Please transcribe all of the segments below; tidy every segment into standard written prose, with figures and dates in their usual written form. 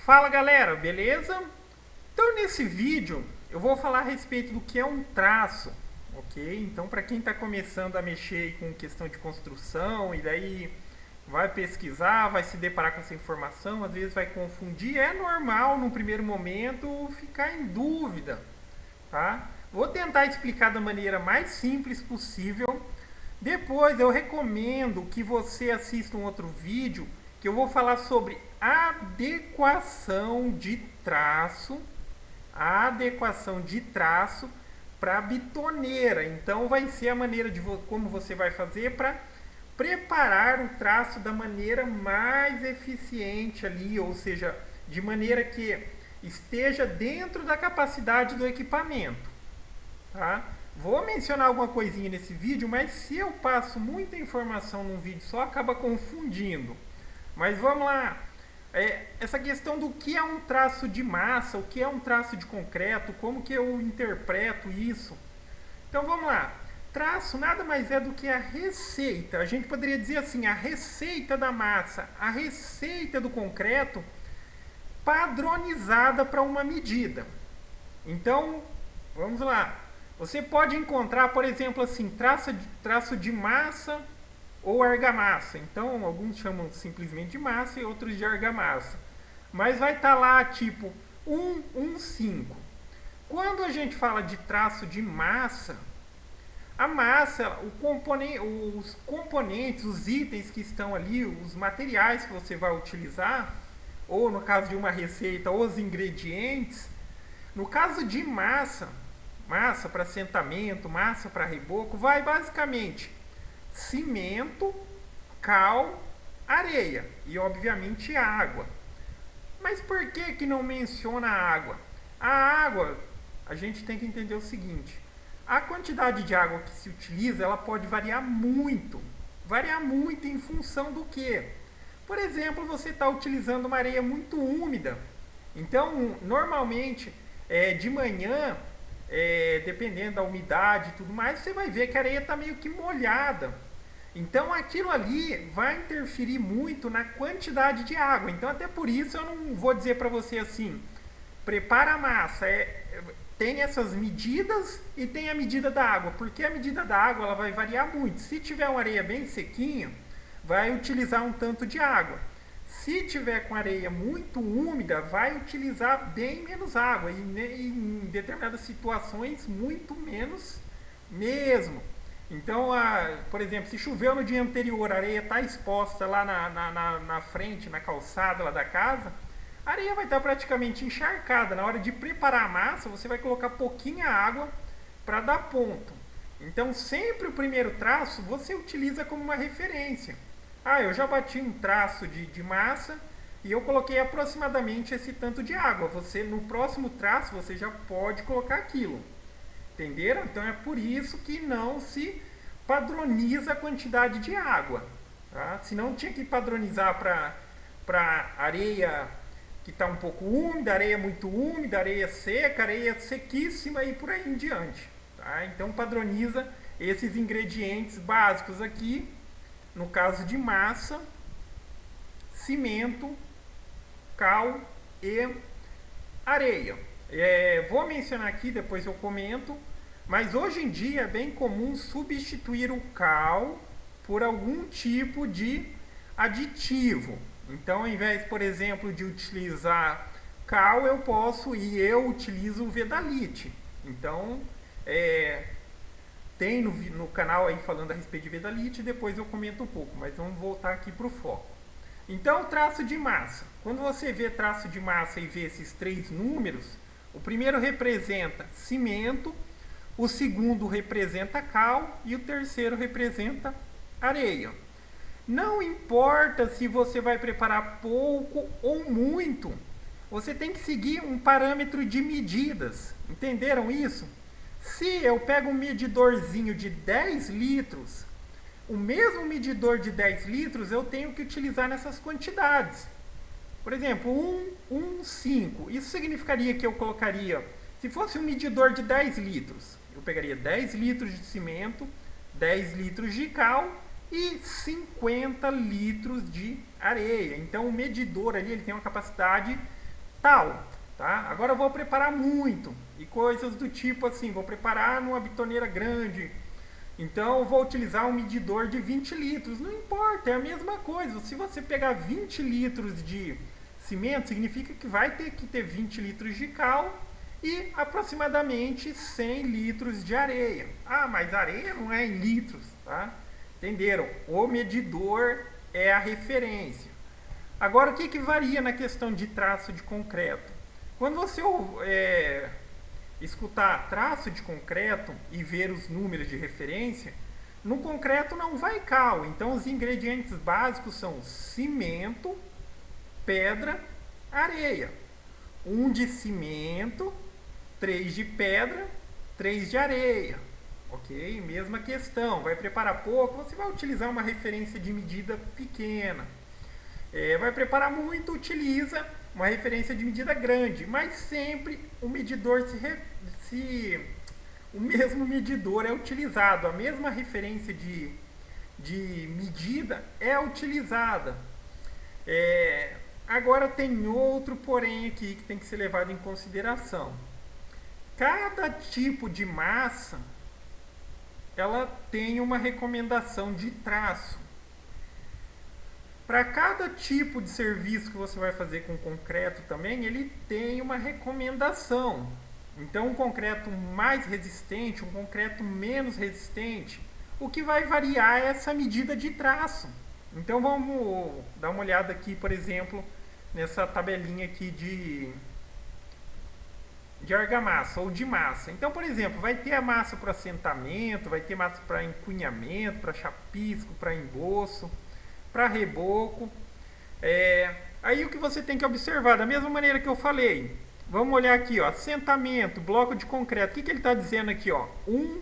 Fala galera, beleza? Então nesse vídeo eu vou falar a respeito do que é um traço, ok? Então para quem está começando a mexer com questão de construção e daí vai pesquisar, vai se deparar com essa informação, às vezes vai confundir, é normal no primeiro momento ficar em dúvida, tá? Vou tentar explicar da maneira mais simples possível. Depois eu recomendo que você assista um outro vídeo que eu vou falar sobre adequação de traço, para bitoneira. Então vai ser a maneira de como você vai fazer para preparar o traço da maneira mais eficiente ali, ou seja, de maneira que esteja dentro da capacidade do equipamento, tá? Vou mencionar alguma coisinha nesse vídeo, mas se eu passo muita informação num vídeo só, acaba confundindo. Mas vamos lá. Essa questão do que é um traço de massa, o que é um traço de concreto, como que eu interpreto isso. Então vamos lá. Traço nada mais é do que a receita. A gente poderia dizer assim, a receita da massa, a receita do concreto padronizada para uma medida. Então, vamos lá. Você pode encontrar, por exemplo, assim, traço de massa ou argamassa. Então, alguns chamam simplesmente de massa e outros de argamassa. Mas vai estar lá, tipo, 1,5. Quando a gente fala de traço de massa, a massa, os componentes, os itens que estão ali, os materiais que você vai utilizar, ou no caso de uma receita, os ingredientes, no caso de massa para assentamento, massa para reboco, vai basicamente cimento, cal, areia e obviamente água. Mas por que não menciona a água? A água, a gente tem que entender o seguinte: a quantidade de água que se utiliza, ela pode variar muito em função do que? Por exemplo, você está utilizando uma areia muito úmida. Então, normalmente, de manhã, dependendo da umidade e tudo mais, você vai ver que a areia está meio que molhada. Então aquilo ali vai interferir muito na quantidade de água. Então até por isso eu não vou dizer para você assim, prepara a massa, tem essas medidas e tem a medida da água, porque a medida da água ela vai variar muito. Se tiver uma areia bem sequinha, vai utilizar um tanto de água. Se tiver com areia muito úmida, vai utilizar bem menos água e em determinadas situações muito menos mesmo. Então, por exemplo, se choveu no dia anterior, a areia está exposta lá na frente, na calçada lá da casa, a areia vai estar praticamente encharcada. Na hora de preparar a massa, você vai colocar pouquinha água para dar ponto. Então, sempre o primeiro traço você utiliza como uma referência. Eu já bati um traço de massa e eu coloquei aproximadamente esse tanto de água. Você, no próximo traço, você já pode colocar aquilo. Entenderam? Então é por isso que não se padroniza a quantidade de água. Tá? Senão tinha que padronizar para areia que está um pouco úmida, areia muito úmida, areia seca, areia sequíssima e por aí em diante. Tá? Então padroniza esses ingredientes básicos aqui. No caso de massa, cimento, cal e areia. Vou mencionar aqui, depois eu comento, mas hoje em dia é bem comum substituir o cal por algum tipo de aditivo. Então, ao invés, por exemplo, de utilizar cal, eu utilizo vedalite. Então, tem no canal aí falando a respeito de vedalite, depois eu comento um pouco, mas vamos voltar aqui para o foco. Então, traço de massa. Quando você vê traço de massa e vê esses três números, o primeiro representa cimento, o segundo representa cal e o terceiro representa areia. Não importa se você vai preparar pouco ou muito, você tem que seguir um parâmetro de medidas. Entenderam isso? Se eu pego um medidorzinho de 10 litros, o mesmo medidor de 10 litros eu tenho que utilizar nessas quantidades. Por exemplo, 1,5. Isso significaria que eu colocaria, se fosse um medidor de 10 litros, eu pegaria 10 litros de cimento, 10 litros de cal e 50 litros de areia. Então o medidor ali ele tem uma capacidade tal, tá? Agora eu vou preparar muito e coisas do tipo assim, vou preparar numa bitoneira grande, então eu vou utilizar um medidor de 20 litros, não importa, é a mesma coisa. Se você pegar 20 litros de cimento, significa que vai ter que ter 20 litros de cal e aproximadamente 100 litros de areia. Ah, mas areia não é em litros, tá? Entenderam? O medidor é a referência. Agora, o que varia na questão de traço de concreto? Quando você escutar traço de concreto e ver os números de referência, no concreto não vai cal. Então, os ingredientes básicos são cimento, pedra, areia. 1 de cimento, 3 de pedra, 3 de areia. Ok? Mesma questão. Vai preparar pouco, você vai utilizar uma referência de medida pequena. Vai preparar muito, utiliza uma referência de medida grande, mas sempre o medidor o mesmo medidor é utilizado, a mesma referência de medida é utilizada. Agora tem outro porém aqui que tem que ser levado em consideração. Cada tipo de massa ela tem uma recomendação de traço. Para cada tipo de serviço que você vai fazer com concreto também, ele tem uma recomendação. Então, um concreto mais resistente, um concreto menos resistente, o que vai variar é essa medida de traço. Então, vamos dar uma olhada aqui, por exemplo, nessa tabelinha aqui de argamassa ou de massa. Então, por exemplo, vai ter a massa para assentamento, vai ter massa para encunhamento, para chapisco, para emboço, para reboco. Aí o que você tem que observar, da mesma maneira que eu falei, vamos olhar aqui, ó, assentamento, bloco de concreto. O que ele está dizendo aqui? Ó? 1,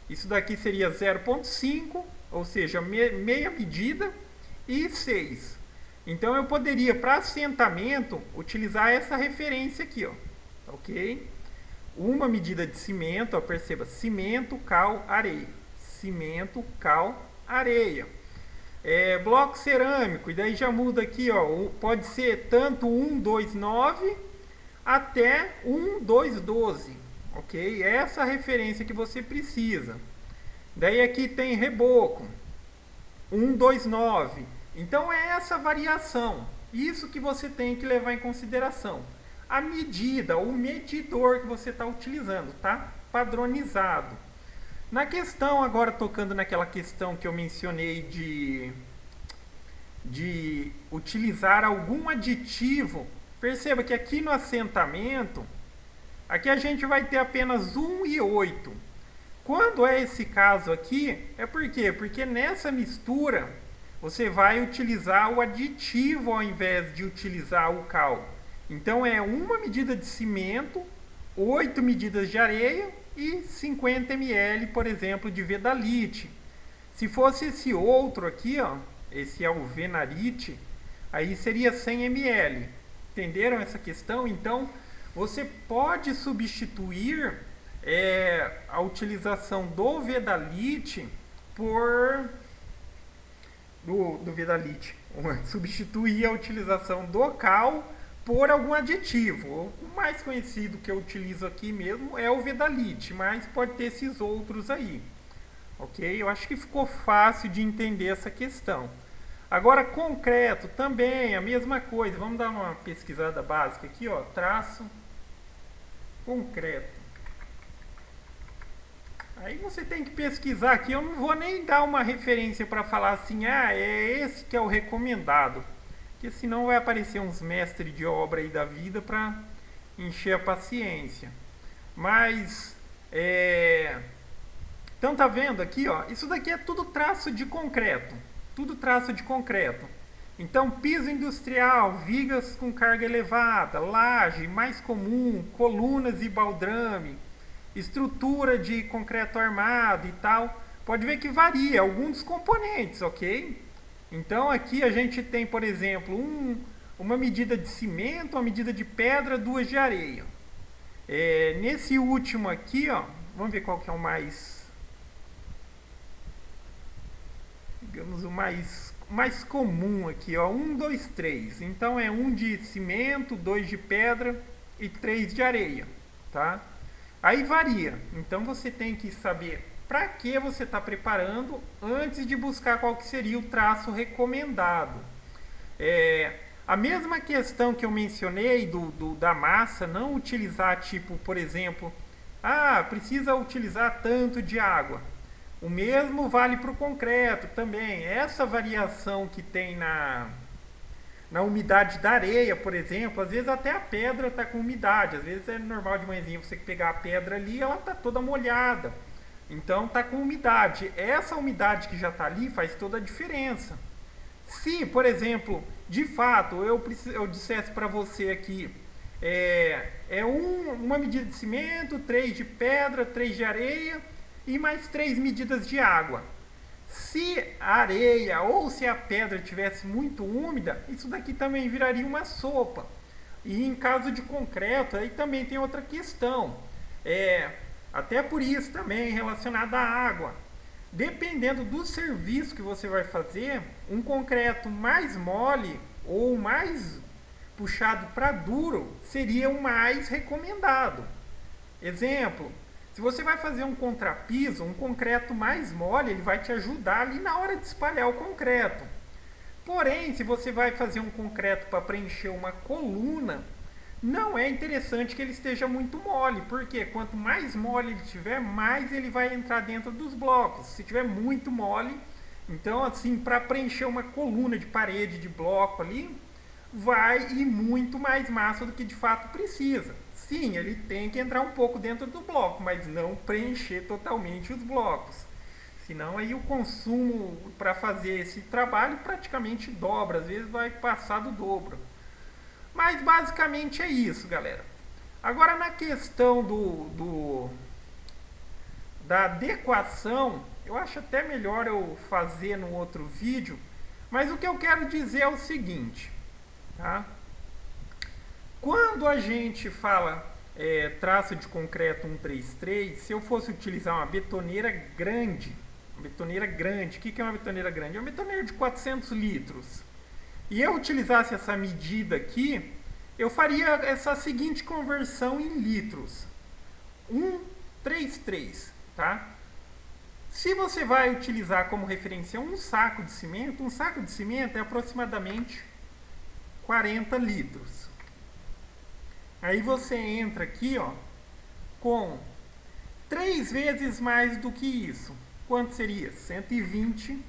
isso daqui seria 0,5, ou seja, meia medida, e 6. Então eu poderia, para assentamento, utilizar essa referência aqui, ó, ok? Uma medida de cimento, ó, perceba, cimento, cal, areia. Cimento, cal, areia. Bloco cerâmico, e daí já muda aqui, ó, pode ser tanto 1,29 até 1,212, ok? Essa referência que você precisa. Daí aqui tem reboco, 1,29. Então é essa variação, isso que você tem que levar em consideração. A medida, o medidor que você está utilizando, tá? Padronizado. Na questão, agora tocando naquela questão que eu mencionei de utilizar algum aditivo, perceba que aqui no assentamento, aqui a gente vai ter apenas 1,8. Quando é esse caso aqui, é por quê? Porque nessa mistura, você vai utilizar o aditivo ao invés de utilizar o cal. Então é uma medida de cimento, 8 medidas de areia e 50 ml, por exemplo, de vedalite. Se fosse esse outro aqui, ó, esse alvenarite, aí seria 100 ml. Entenderam essa questão? Então, você pode substituir a utilização do vedalite por... do vedalite. Substituir a utilização do cal por algum aditivo. O mais conhecido que eu utilizo aqui mesmo é o vedalite, mas pode ter esses outros aí. Ok? Eu acho que ficou fácil de entender essa questão. Agora, concreto também, a mesma coisa. Vamos dar uma pesquisada básica aqui, ó. Traço concreto. Aí você tem que pesquisar aqui. Eu não vou nem dar uma referência para falar assim, é esse que é o recomendado. Porque senão vai aparecer uns mestres de obra aí da vida para encher a paciência. Mas, então tá vendo aqui, ó? Isso daqui é tudo traço de concreto. Tudo traço de concreto. Então, piso industrial, vigas com carga elevada, laje, mais comum, colunas e baldrame, estrutura de concreto armado e tal. Pode ver que varia alguns dos componentes, ok? Então, aqui a gente tem, por exemplo, uma medida de cimento, uma medida de pedra, 2 de areia. Nesse último aqui, ó, vamos ver qual que é o mais... digamos, o mais mais comum aqui, ó, 1, 2, 3. Então é 1 de cimento, 2 de pedra e 3 de areia, tá? Aí varia. Então você tem que saber para que você está preparando antes de buscar qual que seria o traço recomendado. A mesma questão que eu mencionei da massa, não utilizar tipo, por exemplo, precisa utilizar tanto de água. O mesmo vale para o concreto também. Essa variação que tem na umidade da areia, por exemplo, às vezes até a pedra está com umidade. Às vezes é normal de manhãzinha você pegar a pedra ali, ela está toda molhada. Então está com umidade. Essa umidade que já está ali faz toda a diferença. Se, por exemplo, de fato eu dissesse para você aqui, uma medida de cimento, 3 de pedra, 3 de areia e mais 3 medidas de água. Se a areia ou se a pedra tivesse muito úmida, isso daqui também viraria uma sopa. E em caso de concreto, aí também tem outra questão. Até por isso também relacionada à água. Dependendo do serviço que você vai fazer, um concreto mais mole ou mais puxado para duro seria o mais recomendado. Exemplo, se você vai fazer um contrapiso, um concreto mais mole, ele vai te ajudar ali na hora de espalhar o concreto. Porém, se você vai fazer um concreto para preencher uma coluna, não é interessante que ele esteja muito mole, porque quanto mais mole ele tiver, mais ele vai entrar dentro dos blocos. Se tiver muito mole, então assim, para preencher uma coluna de parede de bloco ali, vai ir muito mais massa do que de fato precisa. Sim, ele tem que entrar um pouco dentro do bloco, mas não preencher totalmente os blocos. Senão aí o consumo para fazer esse trabalho praticamente dobra, às vezes vai passar do dobro. Mas basicamente é isso, galera. Agora na questão da adequação, eu acho até melhor eu fazer no outro vídeo, mas o que eu quero dizer é o seguinte, tá? Quando a gente fala traço de concreto 133, se eu fosse utilizar uma betoneira grande, o que é uma betoneira grande? É uma betoneira de 400 litros. E eu utilizasse essa medida aqui, eu faria essa seguinte conversão em litros. 133, tá? Se você vai utilizar como referência um saco de cimento é aproximadamente 40 litros. Aí você entra aqui, ó, com 3 vezes mais do que isso. Quanto seria? 120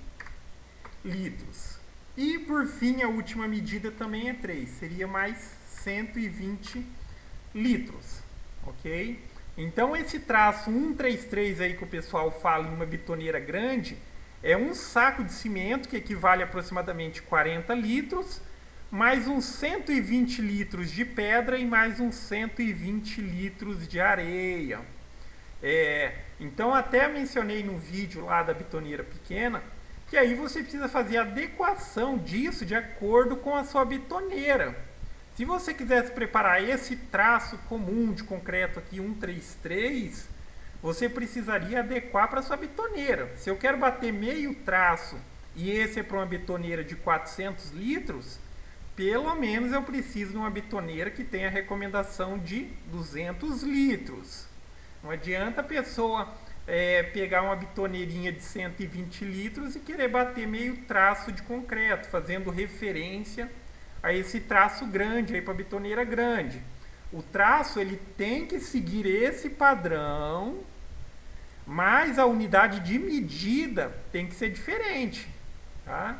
litros. E por fim, a última medida também é 3, seria mais 120 litros, ok? Então esse traço 133 aí que o pessoal fala em uma betoneira grande, é um saco de cimento que equivale a aproximadamente 40 litros, mais uns 120 litros de pedra e mais uns 120 litros de areia. Então até mencionei no vídeo lá da betoneira pequena, que aí você precisa fazer a adequação disso de acordo com a sua betoneira. Se você quisesse preparar esse traço comum de concreto aqui 133, você precisaria adequar para a sua betoneira. Se eu quero bater meio traço e esse é para uma betoneira de 400 litros, pelo menos eu preciso de uma betoneira que tenha recomendação de 200 litros. Não adianta a pessoa pegar uma betoneirinha de 120 litros e querer bater meio traço de concreto, fazendo referência a esse traço grande aí para a betoneira grande. O traço ele tem que seguir esse padrão, mas a unidade de medida tem que ser diferente, tá?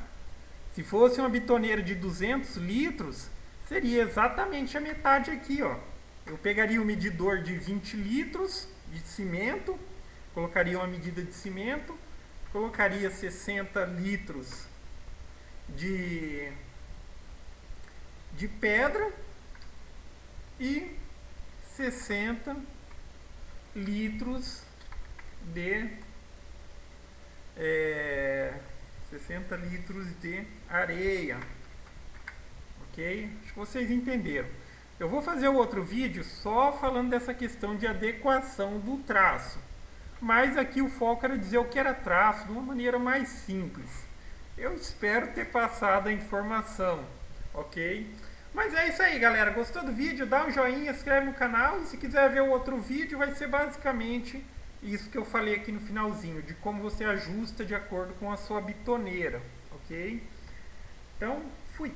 Se fosse uma betoneira de 200 litros, seria exatamente a metade aqui, ó. Eu pegaria um medidor de 20 litros de cimento, colocaria uma medida de cimento, colocaria 60 litros de pedra e 60 litros de 60 litros de areia, ok? Acho que vocês entenderam. Eu vou fazer outro vídeo só falando dessa questão de adequação do traço, mas aqui o foco era dizer o que era traço de uma maneira mais simples. Eu espero ter passado a informação, ok? Mas é isso aí, galera. Gostou do vídeo? Dá um joinha, se inscreve no canal. E se quiser ver o outro vídeo, vai ser basicamente isso que eu falei aqui no finalzinho, de como você ajusta de acordo com a sua bitoneira, ok? Então, fui!